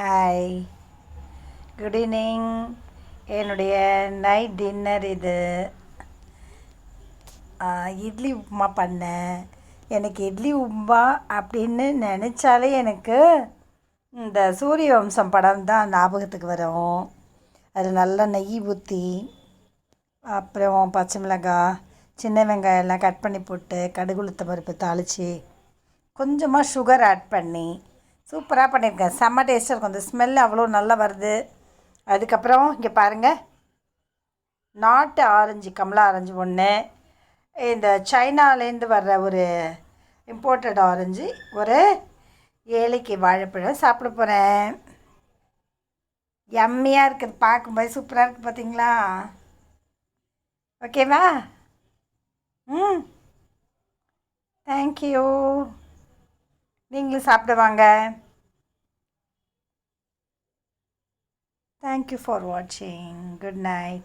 Hi, good evening. என்னுடைய night dinner இது. இட்லி உப்புமா பண்ணேன். எனக்கு இட்லி உப்புமா அப்படின்னு நினச்சாலே எனக்கு இந்த சூரிய வம்சம் படம் தான் ஞாபகத்துக்கு வரும். அது நல்லா நெய் ஊற்றி, அப்புறம் பச்சை மிளகாய், சின்ன வெங்காயம் எல்லாம் கட் பண்ணி போட்டு, கடுகு உளுத்தம் பருப்பு தாளித்து, கொஞ்சமாக சுகர் ஆட் பண்ணி சூப்பராக பண்ணியிருக்கேன். செம்ம டேஸ்ட்டாக இருக்கும். அந்த ஸ்மெல் அவ்வளோ நல்லா வருது. அதுக்கப்புறம் இங்கே பாருங்கள், நாட்டு ஆரஞ்சு, கமலா ஆரஞ்சு ஒன்று, இந்த சைனாலேருந்து வர்ற ஒரு இம்போர்ட்டட் ஆரஞ்சு, ஒரு ஏழைக்கு வாழைப்பழம் சாப்பிட போகிறேன். யம்மியாக இருக்குது, பார்க்கும்போது சூப்பராக இருக்குது பார்த்தீங்களா? ஓகேவா? ம், தேங்க்யூ. நீங்களும் சாப்பிட வாங்க. தேங்க்யூ ஃபார் வாட்சிங். Good night.